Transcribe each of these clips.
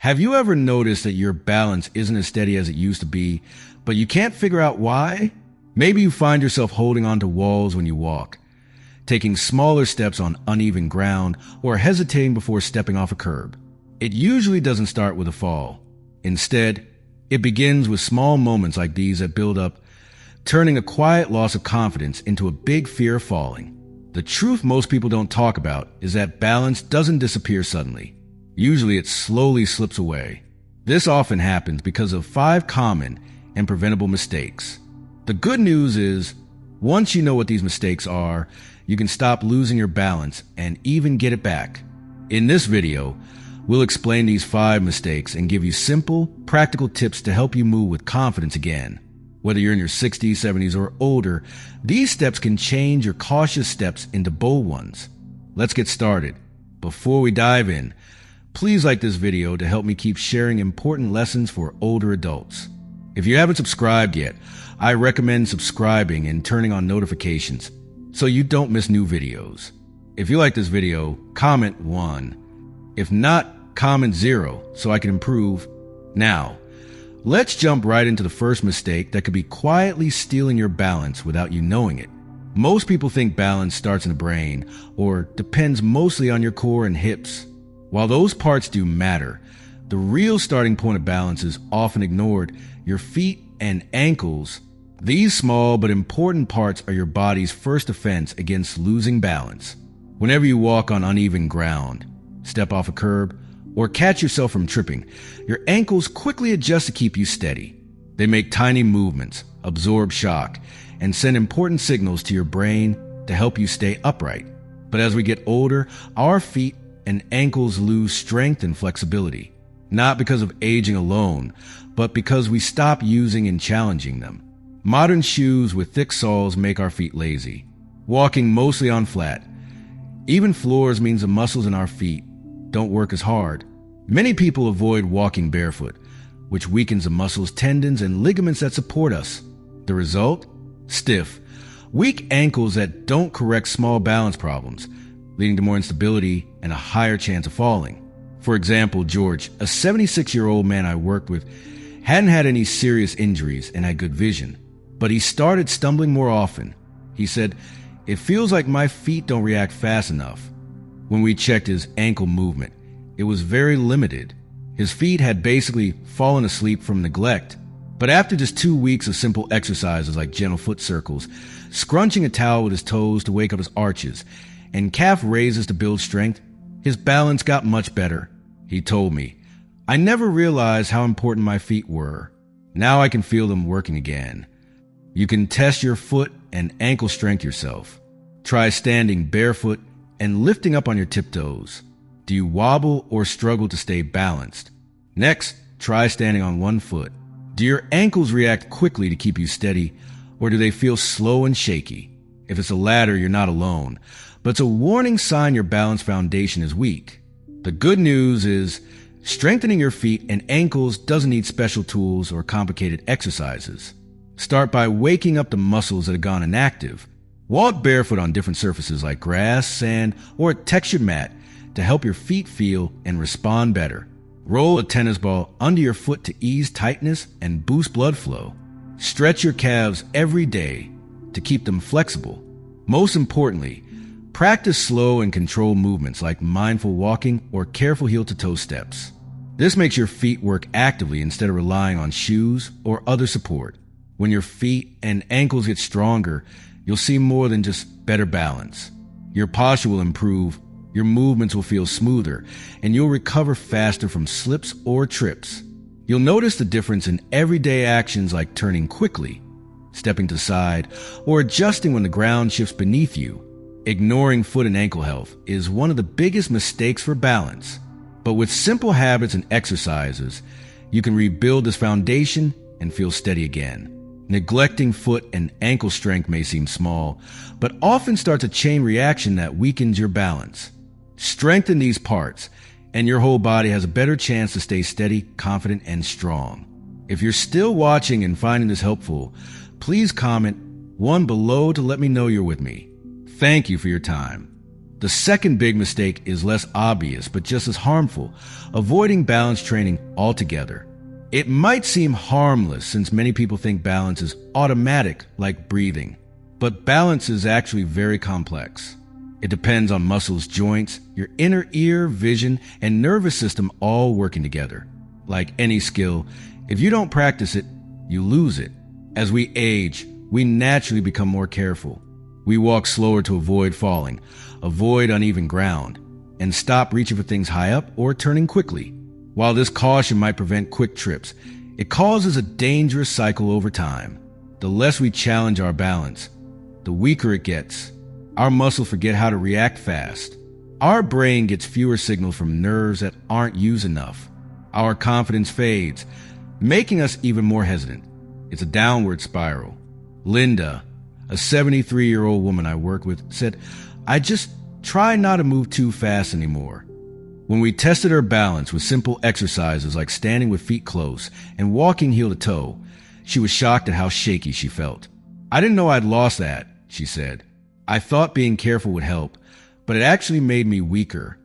Have you ever noticed that your balance isn't as steady as it used to be, but you can't figure out why? Maybe you find yourself holding onto walls when you walk, taking smaller steps on uneven ground, or hesitating before stepping off a curb. It usually doesn't start with a fall. Instead, it begins with small moments like these that build up, turning a quiet loss of confidence into a big fear of falling. The truth most people don't talk about is that balance doesn't disappear suddenly. Usually it slowly slips away. This often happens because of 5 common and preventable mistakes. The good news is, once you know what these mistakes are, you can stop losing your balance and even get it back. In this video, we'll explain these 5 mistakes and give you simple, practical tips to help you move with confidence again. Whether you're in your 60s, 70s, or older, these steps can change your cautious steps into bold ones. Let's get started. Before we dive in, please like this video to help me keep sharing important lessons for older adults. If you haven't subscribed yet, I recommend subscribing and turning on notifications so you don't miss new videos. If you like this video, comment 1. If not, comment 0 so I can improve. Now, let's jump right into the first mistake that could be quietly stealing your balance without you knowing it. Most people think balance starts in the brain or depends mostly on your core and hips. While those parts do matter, the real starting point of balance is often ignored: your feet and ankles. These small but important parts are your body's first defense against losing balance. Whenever you walk on uneven ground, step off a curb, or catch yourself from tripping, your ankles quickly adjust to keep you steady. They make tiny movements, absorb shock, and send important signals to your brain to help you stay upright. But as we get older, our feet and ankles lose strength and flexibility, not because of aging alone, but because we stop using and challenging them. Modern shoes with thick soles make our feet lazy, walking mostly on flat. Even floors means the muscles in our feet don't work as hard. Many people avoid walking barefoot, which weakens the muscles, tendons, and ligaments that support us. The result? Stiff, weak ankles that don't correct small balance problems, leading to more instability and a higher chance of falling. For example, George, a 76-year-old man I worked with, hadn't had any serious injuries and had good vision, but he started stumbling more often. He said, "It feels like my feet don't react fast enough." When we checked his ankle movement, it was very limited. His feet had basically fallen asleep from neglect. But after just 2 weeks of simple exercises like gentle foot circles, scrunching a towel with his toes to wake up his arches, and calf raises to build strength, his balance got much better. He told me, "I never realized how important my feet were. Now I can feel them working again." You can test your foot and ankle strength yourself. Try standing barefoot and lifting up on your tiptoes. Do you wobble or struggle to stay balanced? Next, try standing on one foot. Do your ankles react quickly to keep you steady, or do they feel slow and shaky? If it's the latter, you're not alone, but it's a warning sign your balance foundation is weak. The good news is, strengthening your feet and ankles doesn't need special tools or complicated exercises. Start by waking up the muscles that have gone inactive. Walk barefoot on different surfaces like grass, sand, or a textured mat to help your feet feel and respond better. Roll a tennis ball under your foot to ease tightness and boost blood flow. Stretch your calves every day to keep them flexible. Most importantly, practice slow and controlled movements like mindful walking or careful heel-to-toe steps. This makes your feet work actively instead of relying on shoes or other support. When your feet and ankles get stronger, you'll see more than just better balance. Your posture will improve, your movements will feel smoother, and you'll recover faster from slips or trips. You'll notice the difference in everyday actions like turning quickly, stepping to the side, or adjusting when the ground shifts beneath you. Ignoring foot and ankle health is one of the biggest mistakes for balance. But with simple habits and exercises, you can rebuild this foundation and feel steady again. Neglecting foot and ankle strength may seem small, but often starts a chain reaction that weakens your balance. Strengthen these parts, and your whole body has a better chance to stay steady, confident, and strong. If you're still watching and finding this helpful, please comment 1 below to let me know you're with me. Thank you for your time. The second big mistake is less obvious, but just as harmful: avoiding balance training altogether. It might seem harmless since many people think balance is automatic, like breathing. But balance is actually very complex. It depends on muscles, joints, your inner ear, vision, and nervous system all working together. Like any skill, if you don't practice it, you lose it. As we age, we naturally become more careful. We walk slower to avoid falling, avoid uneven ground, and stop reaching for things high up or turning quickly. While this caution might prevent quick trips, it causes a dangerous cycle over time. The less we challenge our balance, the weaker it gets. Our muscles forget how to react fast. Our brain gets fewer signals from nerves that aren't used enough. Our confidence fades, making us even more hesitant. It's a downward spiral. Linda, a 73-year-old woman I work with, said, "I just try not to move too fast anymore." When we tested her balance with simple exercises like standing with feet close and walking heel to toe, she was shocked at how shaky she felt. "I didn't know I'd lost that," she said. "I thought being careful would help, but it actually made me weaker."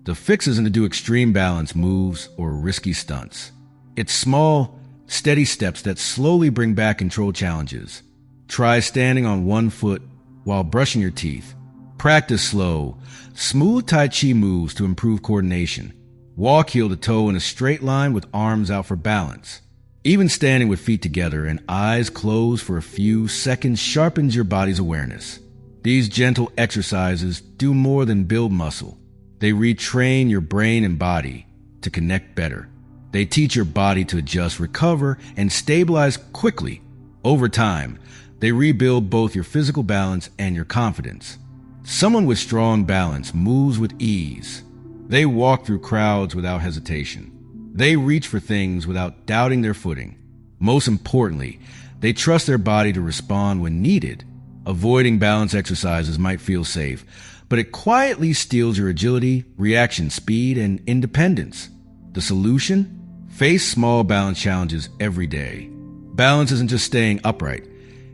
The fix isn't to do extreme balance moves or risky stunts. It's small, steady steps that slowly bring back control challenges. Try standing on one foot while brushing your teeth. Practice slow, smooth Tai Chi moves to improve coordination. Walk heel to toe in a straight line with arms out for balance. Even standing with feet together and eyes closed for a few seconds sharpens your body's awareness. These gentle exercises do more than build muscle. They retrain your brain and body to connect better. They teach your body to adjust, recover, and stabilize quickly. Over time, they rebuild both your physical balance and your confidence. Someone with strong balance moves with ease. They walk through crowds without hesitation. They reach for things without doubting their footing. Most importantly, they trust their body to respond when needed. Avoiding balance exercises might feel safe, but it quietly steals your agility, reaction speed, and independence. The solution? Face small balance challenges every day. Balance isn't just staying upright.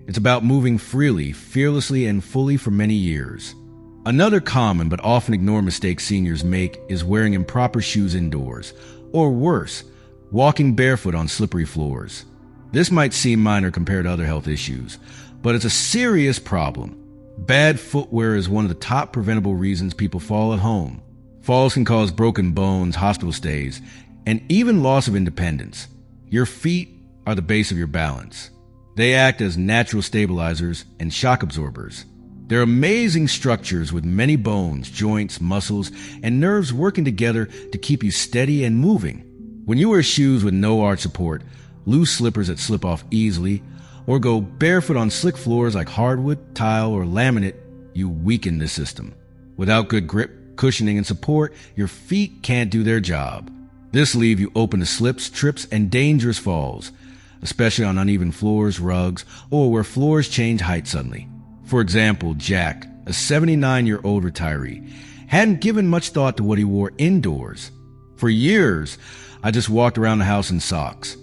It's about moving freely, fearlessly, and fully for many years. Another common but often ignored mistake seniors make is wearing improper shoes indoors, or worse, walking barefoot on slippery floors. This might seem minor compared to other health issues, but it's a serious problem. Bad footwear is one of the top preventable reasons people fall at home. Falls can cause broken bones, hospital stays, and even loss of independence. Your feet are the base of your balance. They act as natural stabilizers and shock absorbers. They're amazing structures with many bones, joints, muscles, and nerves working together to keep you steady and moving. When you wear shoes with no arch support, loose slippers that slip off easily, or go barefoot on slick floors like hardwood, tile, or laminate, you weaken the system. Without good grip, cushioning, and support, your feet can't do their job. This leaves you open to slips, trips, and dangerous falls, especially on uneven floors, rugs, or where floors change height suddenly. For example, Jack, a 79-year-old retiree, hadn't given much thought to what he wore indoors. "For years, I just walked around the house in socks,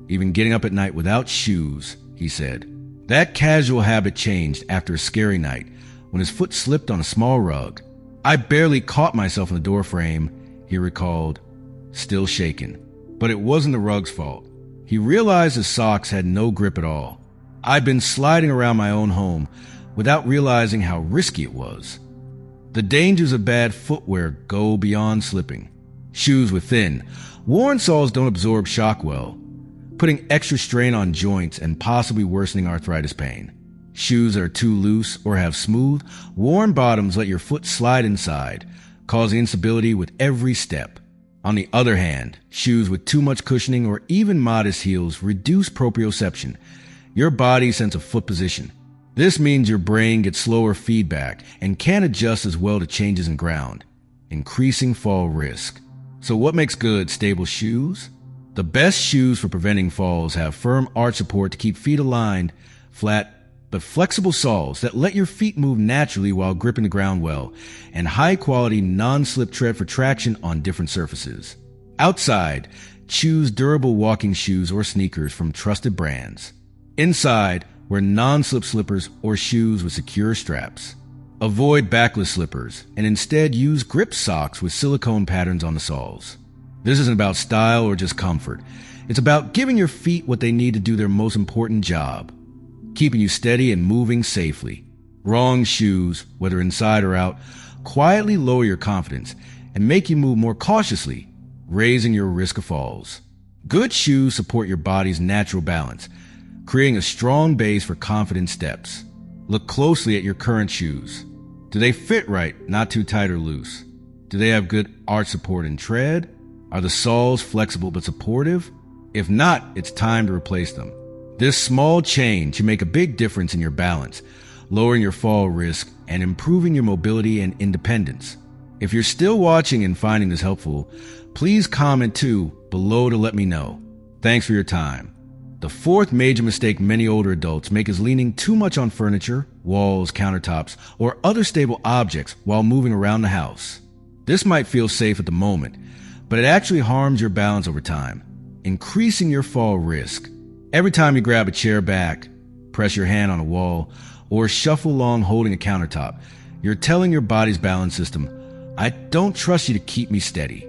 even getting up at night without shoes," he said. That casual habit changed after a scary night when his foot slipped on a small rug. "I barely caught myself in the doorframe," he recalled, still shaken. But it wasn't the rug's fault. He realized his socks had no grip at all. "I'd been sliding around my own home without realizing how risky it was." The dangers of bad footwear go beyond slipping. Shoes with thin, worn soles don't absorb shock well, putting extra strain on joints and possibly worsening arthritis pain. Shoes that are too loose or have smooth, worn bottoms let your foot slide inside, causing instability with every step. On the other hand, shoes with too much cushioning or even modest heels reduce proprioception, your body's sense of foot position. This means your brain gets slower feedback and can't adjust as well to changes in ground, increasing fall risk. So what makes good, stable shoes? The best shoes for preventing falls have firm arch support to keep feet aligned, flat but flexible soles that let your feet move naturally while gripping the ground well, and high-quality non-slip tread for traction on different surfaces. Outside, choose durable walking shoes or sneakers from trusted brands. Inside, wear non-slip slippers or shoes with secure straps. Avoid backless slippers and instead use grip socks with silicone patterns on the soles. This isn't about style or just comfort. It's about giving your feet what they need to do their most important job, keeping you steady and moving safely. Wrong shoes, whether inside or out, quietly lower your confidence and make you move more cautiously, raising your risk of falls. Good shoes support your body's natural balance, creating a strong base for confident steps. Look closely at your current shoes. Do they fit right, not too tight or loose? Do they have good arch support and tread? Are the soles flexible but supportive? If not, it's time to replace them. This small change can make a big difference in your balance, lowering your fall risk and improving your mobility and independence. If you're still watching and finding this helpful, please comment too below to let me know. Thanks for your time. The fourth major mistake many older adults make is leaning too much on furniture, walls, countertops, or other stable objects while moving around the house. This might feel safe at the moment, but it actually harms your balance over time, increasing your fall risk. Every time you grab a chair back, press your hand on a wall, or shuffle along holding a countertop, you're telling your body's balance system, I don't trust you to keep me steady.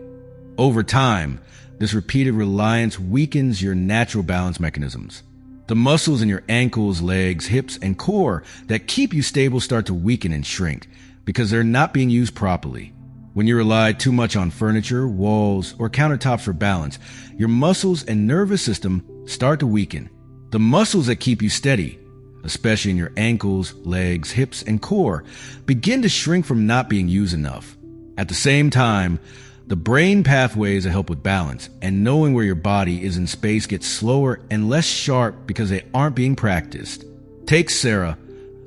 Over time, this repeated reliance weakens your natural balance mechanisms. The muscles in your ankles, legs, hips, and core that keep you stable start to weaken and shrink because they're not being used properly. When you rely too much on furniture, walls, or countertops for balance, your muscles and nervous system start to weaken. The muscles that keep you steady, especially in your ankles, legs, hips, and core, begin to shrink from not being used enough. At the same time, the brain pathways that help with balance and knowing where your body is in space get slower and less sharp because they aren't being practiced. Take Sarah,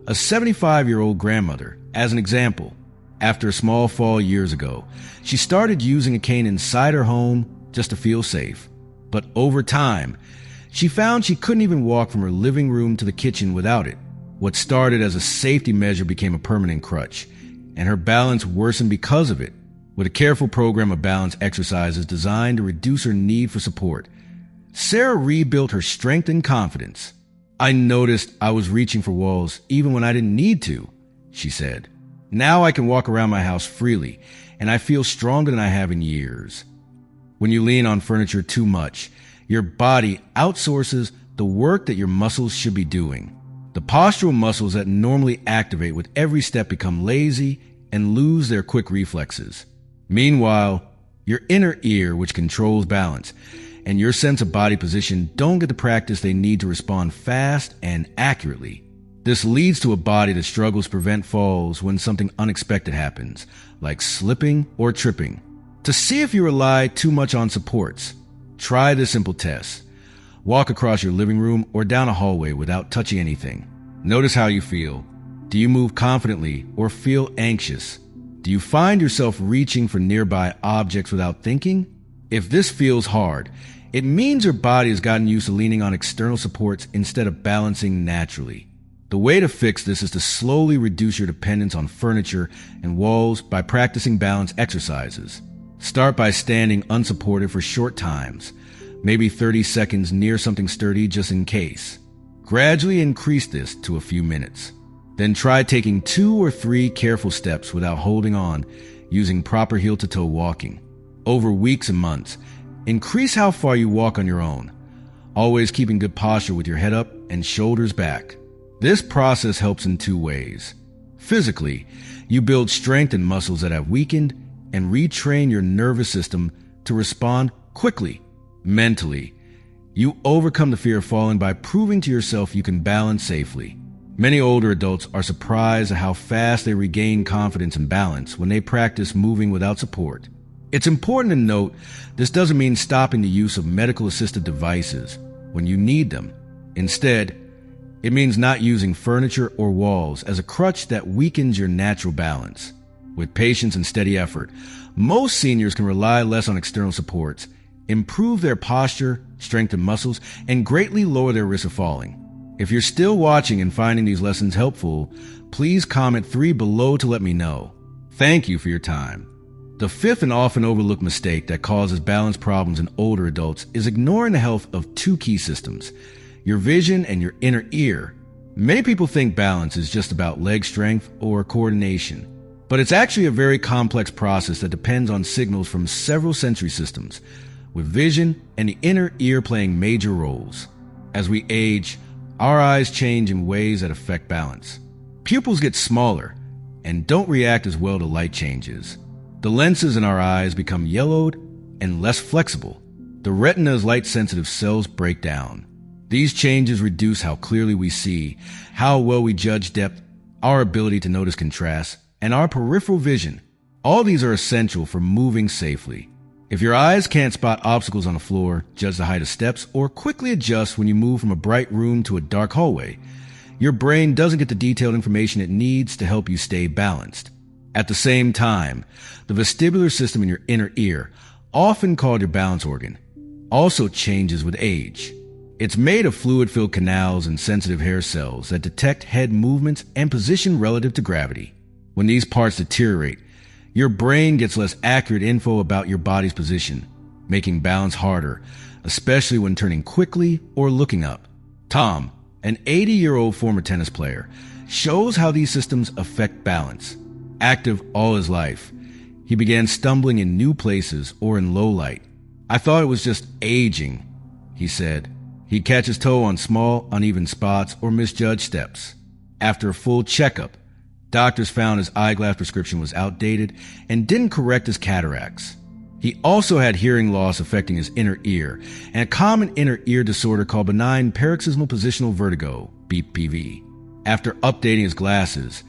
a 75-year-old grandmother, as an example. After a small fall years ago, she started using a cane inside her home just to feel safe. But over time, she found she couldn't even walk from her living room to the kitchen without it. What started as a safety measure became a permanent crutch, and her balance worsened because of it. With a careful program of balance exercises designed to reduce her need for support, Sarah rebuilt her strength and confidence. I noticed I was reaching for walls even when I didn't need to, she said. Now I can walk around my house freely, and I feel stronger than I have in years. When you lean on furniture too much, your body outsources the work that your muscles should be doing. The postural muscles that normally activate with every step become lazy and lose their quick reflexes. Meanwhile, your inner ear, which controls balance, and your sense of body position don't get the practice they need to respond fast and accurately. This leads to a body that struggles to prevent falls when something unexpected happens, like slipping or tripping. To see if you rely too much on supports, try this simple test. Walk across your living room or down a hallway without touching anything. Notice how you feel. Do you move confidently or feel anxious? Do you find yourself reaching for nearby objects without thinking? If this feels hard, it means your body has gotten used to leaning on external supports instead of balancing naturally. The way to fix this is to slowly reduce your dependence on furniture and walls by practicing balance exercises. Start by standing unsupported for short times, maybe 30 seconds near something sturdy just in case. Gradually increase this to a few minutes. Then try taking 2 or 3 careful steps without holding on, using proper heel-to-toe walking. Over weeks and months, increase how far you walk on your own, always keeping good posture with your head up and shoulders back. This process helps in 2 ways. Physically, you build strength in muscles that have weakened and retrain your nervous system to respond quickly. Mentally, you overcome the fear of falling by proving to yourself you can balance safely. Many older adults are surprised at how fast they regain confidence and balance when they practice moving without support. It's important to note this doesn't mean stopping the use of medical assisted devices when you need them. Instead, it means not using furniture or walls as a crutch that weakens your natural balance. With patience and steady effort, most seniors can rely less on external supports, improve their posture, strengthen muscles, and greatly lower their risk of falling. If you're still watching and finding these lessons helpful, please comment 3 below to let me know. Thank you for your time. The 5th and often overlooked mistake that causes balance problems in older adults is ignoring the health of 2 key systems, your vision and your inner ear. Many people think balance is just about leg strength or coordination, but it's actually a very complex process that depends on signals from several sensory systems, with vision and the inner ear playing major roles. As we age, our eyes change in ways that affect balance. Pupils get smaller and don't react as well to light changes. The lenses in our eyes become yellowed and less flexible. The retina's light-sensitive cells break down. These changes reduce how clearly we see, how well we judge depth, our ability to notice contrast, and our peripheral vision. All these are essential for moving safely. If your eyes can't spot obstacles on the floor, judge the height of steps, or quickly adjust when you move from a bright room to a dark hallway, your brain doesn't get the detailed information it needs to help you stay balanced. At the same time, the vestibular system in your inner ear, often called your balance organ, also changes with age. It's made of fluid-filled canals and sensitive hair cells that detect head movements and position relative to gravity. When these parts deteriorate, your brain gets less accurate info about your body's position, making balance harder, especially when turning quickly or looking up. Tom, an 80-year-old former tennis player, shows how these systems affect balance. Active all his life, he began stumbling in new places or in low light. "I thought it was just aging," he said. He'd catch his toe on small, uneven spots or misjudged steps. After a full checkup, doctors found his eyeglass prescription was outdated and didn't correct his cataracts. He also had hearing loss affecting his inner ear and a common inner ear disorder called benign paroxysmal positional vertigo, BPV. After updating his glasses,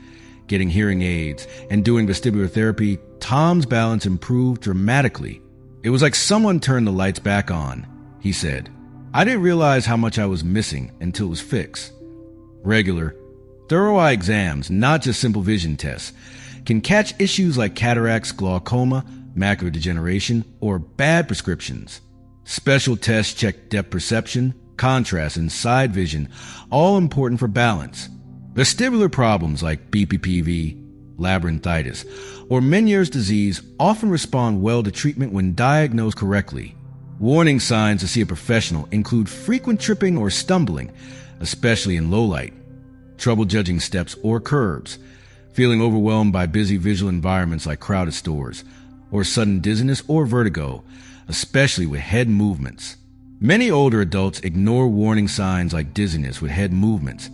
getting hearing aids, and doing vestibular therapy, Tom's balance improved dramatically. "It was like someone turned the lights back on," he said. "I didn't realize how much I was missing until it was fixed." Regular, thorough eye exams, not just simple vision tests, can catch issues like cataracts, glaucoma, macular degeneration, or bad prescriptions. Special tests check depth perception, contrast, and side vision, all important for balance. Vestibular problems like BPPV, labyrinthitis, or Meniere's disease often respond well to treatment when diagnosed correctly. Warning signs to see a professional include frequent tripping or stumbling, especially in low light, trouble judging steps or curbs, feeling overwhelmed by busy visual environments like crowded stores, or sudden dizziness or vertigo, especially with head movements. Many older adults ignore warning signs like dizziness with head movements,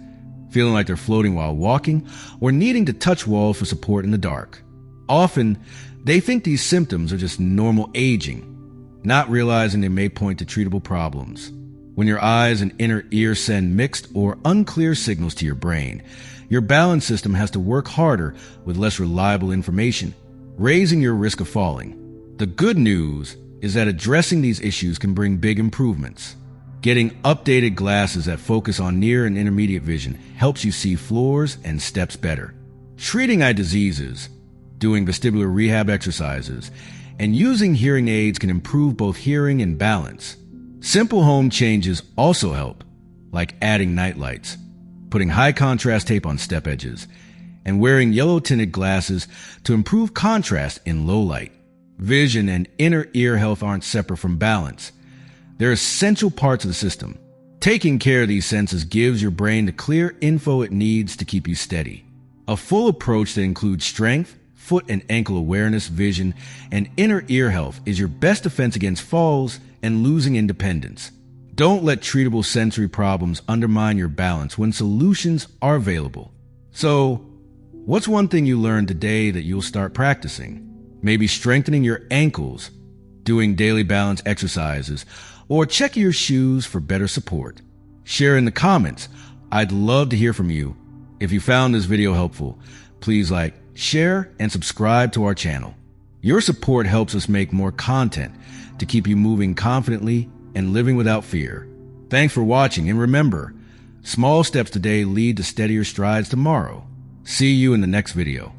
feeling like they're floating while walking, or needing to touch walls for support in the dark. Often, they think these symptoms are just normal aging, not realizing they may point to treatable problems. When your eyes and inner ear send mixed or unclear signals to your brain, your balance system has to work harder with less reliable information, raising your risk of falling. The good news is that addressing these issues can bring big improvements. Getting updated glasses that focus on near and intermediate vision helps you see floors and steps better. Treating eye diseases, doing vestibular rehab exercises, and using hearing aids can improve both hearing and balance. Simple home changes also help, like adding night lights, putting high contrast tape on step edges, and wearing yellow tinted glasses to improve contrast in low light. Vision and inner ear health aren't separate from balance. They're essential parts of the system. Taking care of these senses gives your brain the clear info it needs to keep you steady. A full approach that includes strength, foot and ankle awareness, vision, and inner ear health is your best defense against falls and losing independence. Don't let treatable sensory problems undermine your balance when solutions are available. So, what's one thing you learned today that you'll start practicing? Maybe strengthening your ankles, doing daily balance exercises, or checking your shoes for better support. Share in the comments. I'd love to hear from you. If you found this video helpful, please like, share, and subscribe to our channel. Your support helps us make more content to keep you moving confidently and living without fear. Thanks for watching, and remember, small steps today lead to steadier strides tomorrow. See you in the next video.